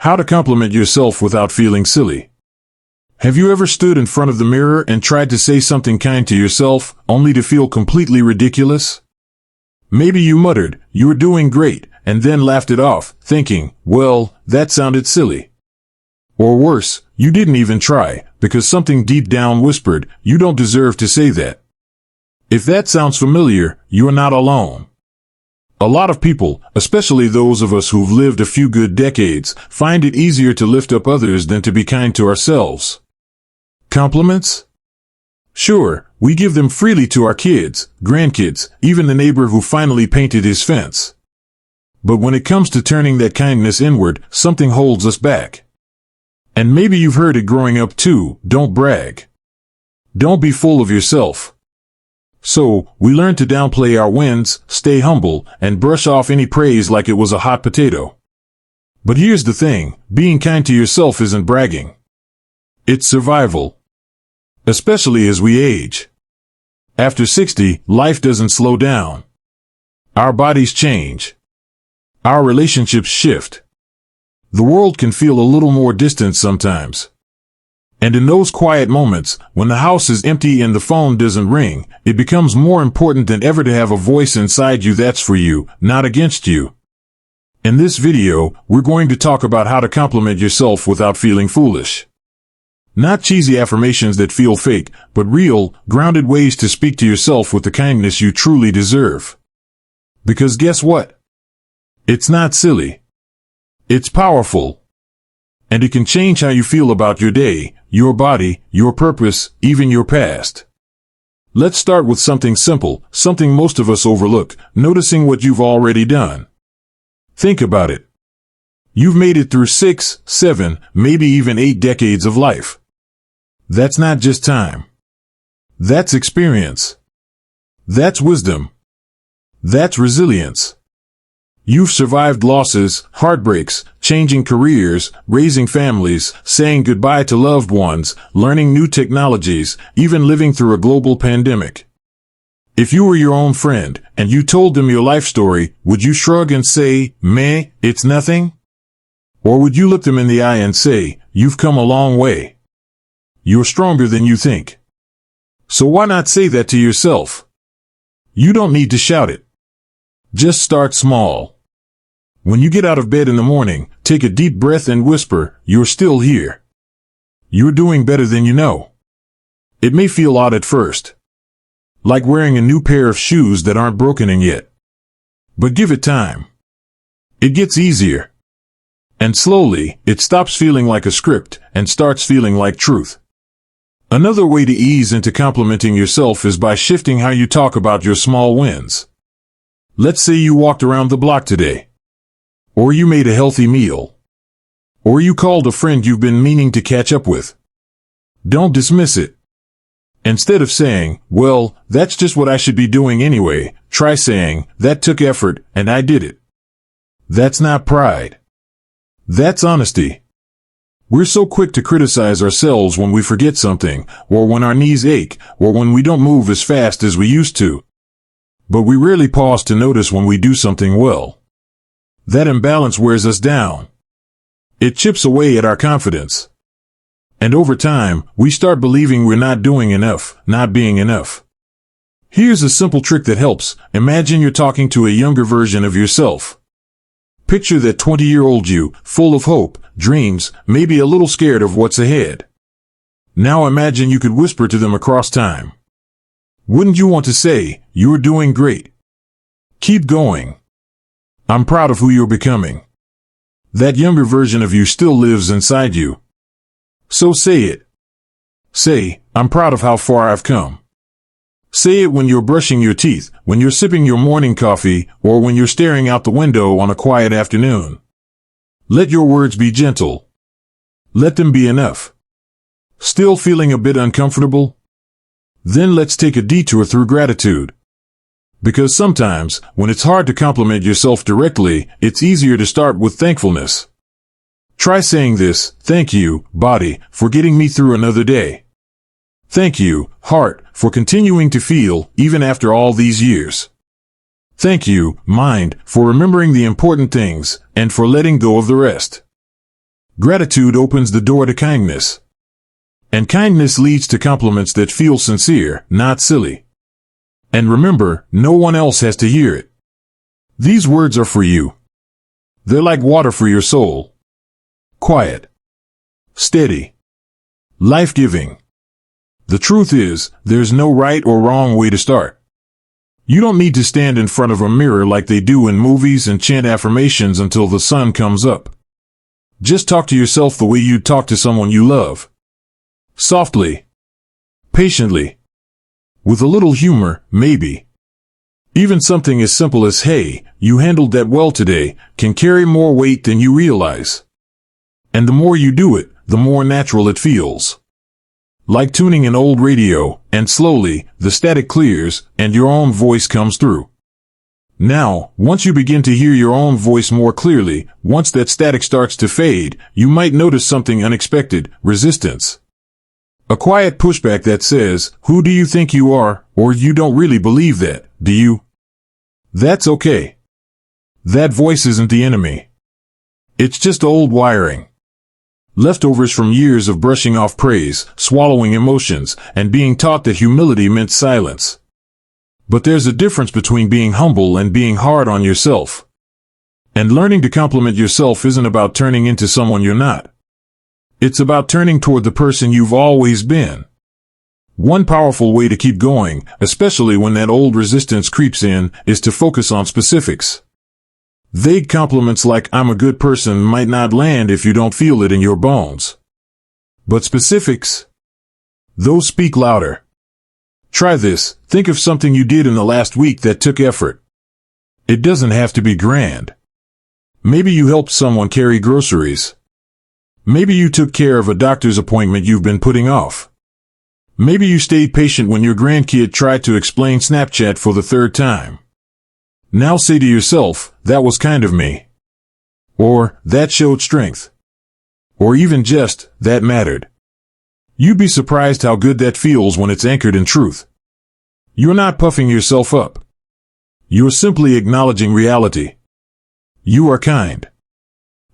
How to compliment yourself without feeling silly. Have you ever stood in front of the mirror and tried to say something kind to yourself, only to feel completely ridiculous? Maybe you muttered, "You are doing great," and then laughed it off, thinking, "Well, that sounded silly." Or worse, you didn't even try, because something deep down whispered, "You don't deserve to say that." If that sounds familiar, you are not alone. A lot of people, especially those of us who've lived a few good decades, find it easier to lift up others than to be kind to ourselves. Compliments? Sure, we give them freely to our kids, grandkids, even the neighbor who finally painted his fence. But when it comes to turning that kindness inward, something holds us back. And maybe you've heard it growing up too: don't brag. Don't be full of yourself. So, we learn to downplay our wins, stay humble, and brush off any praise like it was a hot potato. But here's the thing: being kind to yourself isn't bragging. It's survival. Especially as we age. After 60, life doesn't slow down. Our bodies change. Our relationships shift. The world can feel a little more distant sometimes. And in those quiet moments, when the house is empty and the phone doesn't ring, it becomes more important than ever to have a voice inside you that's for you, not against you. In this video, we're going to talk about how to compliment yourself without feeling foolish. Not cheesy affirmations that feel fake, but real, grounded ways to speak to yourself with the kindness you truly deserve. Because guess what? It's not silly. It's powerful. And it can change how you feel about your day, your body, your purpose, even your past. Let's start with something simple, something most of us overlook: noticing what you've already done. Think about it. You've made it through 6, 7, maybe even 8 decades of life. That's not just time. That's experience. That's wisdom. That's resilience. You've survived losses, heartbreaks, changing careers, raising families, saying goodbye to loved ones, learning new technologies, even living through a global pandemic. If you were your own friend, and you told them your life story, would you shrug and say, "Meh, it's nothing"? Or would you look them in the eye and say, "You've come a long way. You're stronger than you think"? So why not say that to yourself? You don't need to shout it. Just start small. When you get out of bed in the morning, take a deep breath and whisper, "You're still here. You're doing better than you know." It may feel odd at first. Like wearing a new pair of shoes that aren't broken in yet. But give it time. It gets easier. And slowly, it stops feeling like a script and starts feeling like truth. Another way to ease into complimenting yourself is by shifting how you talk about your small wins. Let's say you walked around the block today. Or you made a healthy meal. Or you called a friend you've been meaning to catch up with. Don't dismiss it. Instead of saying, "Well, that's just what I should be doing anyway," try saying, "That took effort, and I did it." That's not pride. That's honesty. We're so quick to criticize ourselves when we forget something, or when our knees ache, or when we don't move as fast as we used to. But we rarely pause to notice when we do something well. That imbalance wears us down. It chips away at our confidence. And over time, we start believing we're not doing enough, not being enough. Here's a simple trick that helps. Imagine you're talking to a younger version of yourself. Picture that 20-year-old you, full of hope, dreams, maybe a little scared of what's ahead. Now imagine you could whisper to them across time. Wouldn't you want to say, "You're doing great. Keep going. I'm proud of who you're becoming"? That younger version of you still lives inside you. So say it. Say, "I'm proud of how far I've come." Say it when you're brushing your teeth, when you're sipping your morning coffee, or when you're staring out the window on a quiet afternoon. Let your words be gentle. Let them be enough. Still feeling a bit uncomfortable? Then let's take a detour through gratitude. Because sometimes, when it's hard to compliment yourself directly, it's easier to start with thankfulness. Try saying this: "Thank you, body, for getting me through another day. Thank you, heart, for continuing to feel, even after all these years. Thank you, mind, for remembering the important things, and for letting go of the rest." Gratitude opens the door to kindness. And kindness leads to compliments that feel sincere, not silly. And remember, no one else has to hear it. These words are for you. They're like water for your soul. Quiet. Steady. Life-giving. The truth is, there's no right or wrong way to start. You don't need to stand in front of a mirror like they do in movies and chant affirmations until the sun comes up. Just talk to yourself the way you'd talk to someone you love. Softly. Patiently. With a little humor, maybe. Even something as simple as, "Hey, you handled that well today," can carry more weight than you realize. And the more you do it, the more natural it feels. Like tuning an old radio, and slowly, the static clears, and your own voice comes through. Now, once you begin to hear your own voice more clearly, once that static starts to fade, you might notice something unexpected: resistance. A quiet pushback that says, "Who do you think you are?" Or, "You don't really believe that, do you?" That's okay. That voice isn't the enemy. It's just old wiring. Leftovers from years of brushing off praise, swallowing emotions, and being taught that humility meant silence. But there's a difference between being humble and being hard on yourself. And learning to compliment yourself isn't about turning into someone you're not. It's about turning toward the person you've always been. One powerful way to keep going, especially when that old resistance creeps in, is to focus on specifics. Vague compliments like "I'm a good person" might not land if you don't feel it in your bones. But specifics, those speak louder. Try this. Think of something you did in the last week that took effort. It doesn't have to be grand. Maybe you helped someone carry groceries. Maybe you took care of a doctor's appointment you've been putting off. Maybe you stayed patient when your grandkid tried to explain Snapchat for the third time. Now say to yourself, "That was kind of me." Or, "That showed strength." Or even just, "That mattered." You'd be surprised how good that feels when it's anchored in truth. You're not puffing yourself up. You're simply acknowledging reality. You are kind.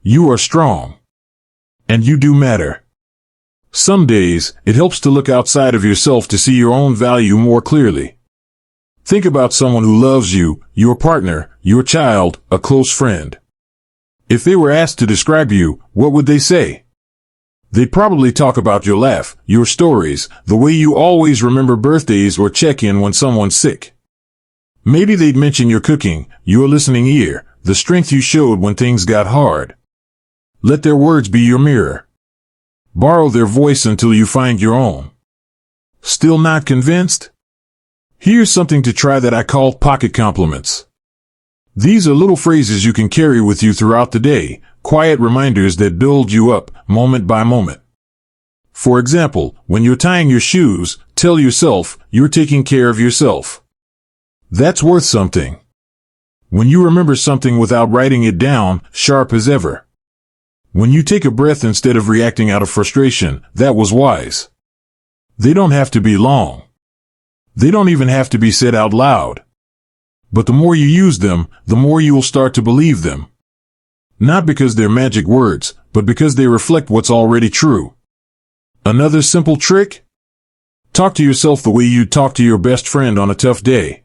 You are strong. And you do matter. Some days, it helps to look outside of yourself to see your own value more clearly. Think about someone who loves you, your partner, your child, a close friend. If they were asked to describe you, what would they say? They'd probably talk about your laugh, your stories, the way you always remember birthdays or check in when someone's sick. Maybe they'd mention your cooking, your listening ear, the strength you showed when things got hard. Let their words be your mirror. Borrow their voice until you find your own. Still not convinced? Here's something to try that I call pocket compliments. These are little phrases you can carry with you throughout the day, quiet reminders that build you up, moment by moment. For example, when you're tying your shoes, tell yourself, "You're taking care of yourself." That's worth something. When you remember something without writing it down, sharp as ever. When you take a breath instead of reacting out of frustration, that was wise. They don't have to be long. They don't even have to be said out loud. But the more you use them, the more you will start to believe them. Not because they're magic words, but because they reflect what's already true. Another simple trick? Talk to yourself the way you'd talk to your best friend on a tough day.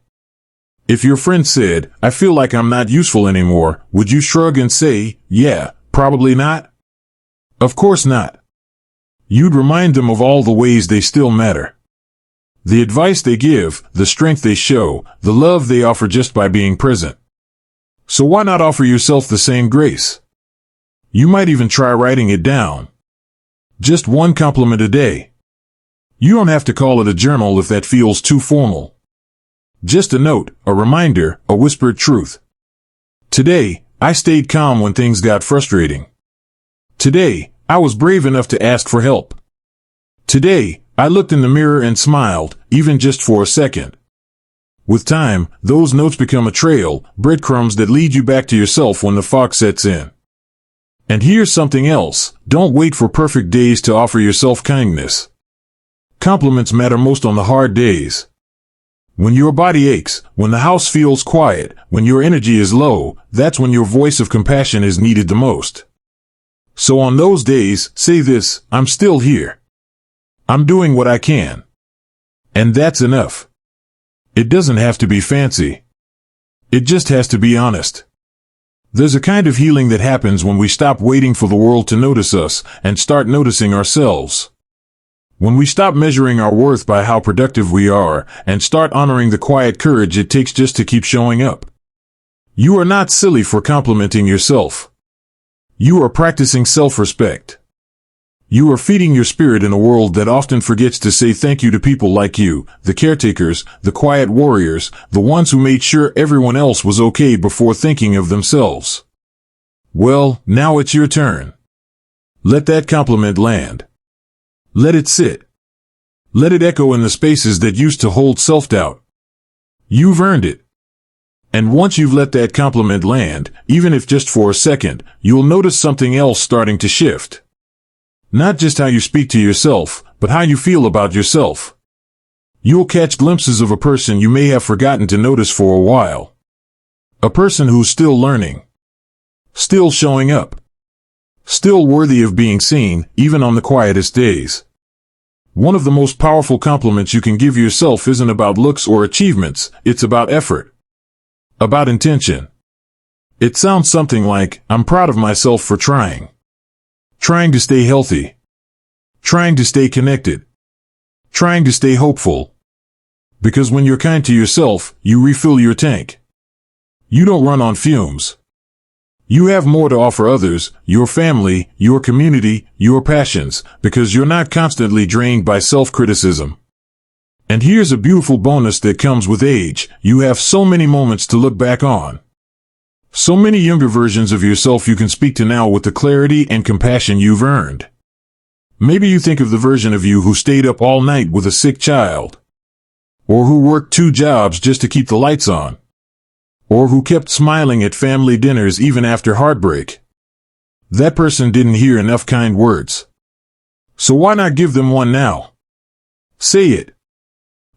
If your friend said, "I feel like I'm not useful anymore," would you shrug and say, "Yeah, probably not"? Of course not. You'd remind them of all the ways they still matter. The advice they give, the strength they show, the love they offer just by being present. So why not offer yourself the same grace? You might even try writing it down. Just one compliment a day. You don't have to call it a journal if that feels too formal. Just a note, a reminder, a whispered truth. Today, I stayed calm when things got frustrating. Today, I was brave enough to ask for help. Today, I looked in the mirror and smiled, even just for a second. With time, those notes become a trail, breadcrumbs that lead you back to yourself when the fog sets in. And here's something else: don't wait for perfect days to offer yourself kindness. Compliments matter most on the hard days. When your body aches, when the house feels quiet, when your energy is low, that's when your voice of compassion is needed the most. So on those days, say this: I'm still here. I'm doing what I can. And that's enough. It doesn't have to be fancy. It just has to be honest. There's a kind of healing that happens when we stop waiting for the world to notice us and start noticing ourselves. When we stop measuring our worth by how productive we are and start honoring the quiet courage it takes just to keep showing up. You are not silly for complimenting yourself. You are practicing self-respect. You are feeding your spirit in a world that often forgets to say thank you to people like you, the caretakers, the quiet warriors, the ones who made sure everyone else was okay before thinking of themselves. Well, now it's your turn. Let that compliment land. Let it sit. Let it echo in the spaces that used to hold self-doubt. You've earned it. And once you've let that compliment land, even if just for a second, you'll notice something else starting to shift. Not just how you speak to yourself, but how you feel about yourself. You'll catch glimpses of a person you may have forgotten to notice for a while. A person who's still learning. Still showing up. Still worthy of being seen, even on the quietest days. One of the most powerful compliments you can give yourself isn't about looks or achievements, it's about effort. About intention. It sounds something like, I'm proud of myself for trying. Trying to stay healthy. Trying to stay connected. Trying to stay hopeful. Because when you're kind to yourself, you refill your tank. You don't run on fumes. You have more to offer others, your family, your community, your passions, because you're not constantly drained by self-criticism. And here's a beautiful bonus that comes with age: you have so many moments to look back on. So many younger versions of yourself you can speak to now with the clarity and compassion you've earned. Maybe you think of the version of you who stayed up all night with a sick child. Or who worked 2 jobs just to keep the lights on. Or who kept smiling at family dinners even after heartbreak. That person didn't hear enough kind words. So why not give them one now? Say it.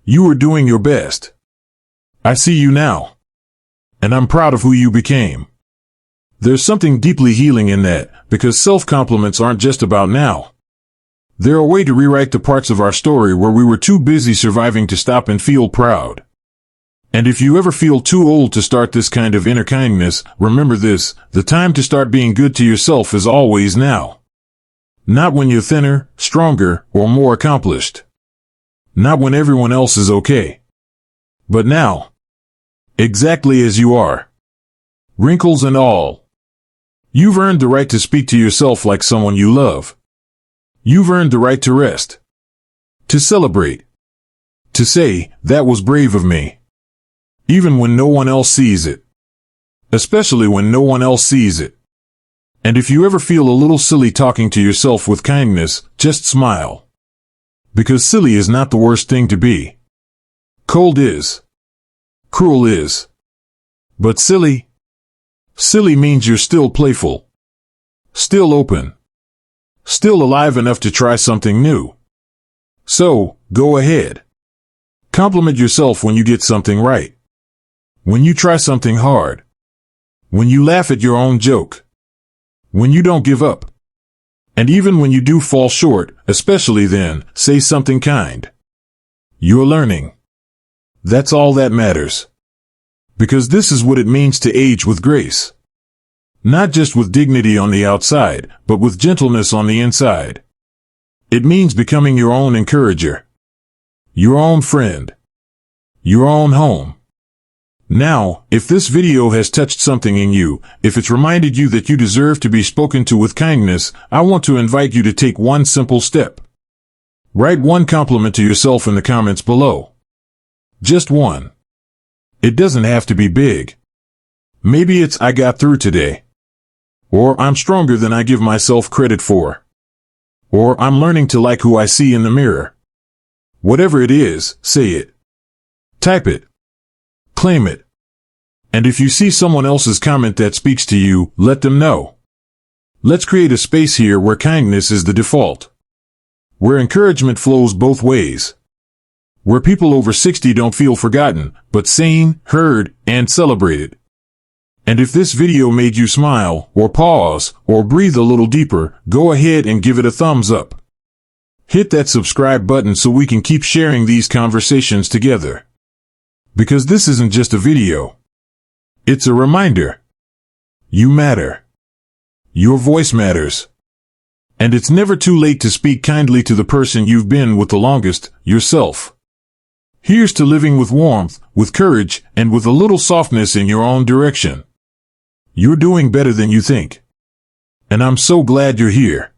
You are doing your best. I see you now. And I'm proud of who you became. There's something deeply healing in that, because self-compliments aren't just about now. They're a way to rewrite the parts of our story where we were too busy surviving to stop and feel proud. And if you ever feel too old to start this kind of inner kindness, remember this: the time to start being good to yourself is always now. Not when you're thinner, stronger, or more accomplished. Not when everyone else is okay. But now. Exactly as you are. Wrinkles and all. You've earned the right to speak to yourself like someone you love. You've earned the right to rest. To celebrate. To say, that was brave of me. Even when no one else sees it. Especially when no one else sees it. And if you ever feel a little silly talking to yourself with kindness, just smile. Because silly is not the worst thing to be. Cold is. Cruel is. But silly? Silly means you're still playful. Still open. Still alive enough to try something new. So, go ahead. Compliment yourself when you get something right. When you try something hard. When you laugh at your own joke. When you don't give up. And even when you do fall short, especially then, say something kind. You're learning. That's all that matters. Because this is what it means to age with grace. Not just with dignity on the outside, but with gentleness on the inside. It means becoming your own encourager. Your own friend. Your own home. Now, if this video has touched something in you, if it's reminded you that you deserve to be spoken to with kindness, I want to invite you to take one simple step. Write one compliment to yourself in the comments below. Just one. It doesn't have to be big. Maybe it's "I got through today." Or "I'm stronger than I give myself credit for." Or "I'm learning to like who I see in the mirror." Whatever it is, say it. Type it. Claim it. And if you see someone else's comment that speaks to you, let them know. Let's create a space here where kindness is the default. Where encouragement flows both ways. Where people over 60 don't feel forgotten, but seen, heard, and celebrated. And if this video made you smile, or pause, or breathe a little deeper, go ahead and give it a thumbs up. Hit that subscribe button so we can keep sharing these conversations together. Because this isn't just a video. It's a reminder. You matter. Your voice matters. And it's never too late to speak kindly to the person you've been with the longest, yourself. Here's to living with warmth, with courage, and with a little softness in your own direction. You're doing better than you think. And I'm so glad you're here.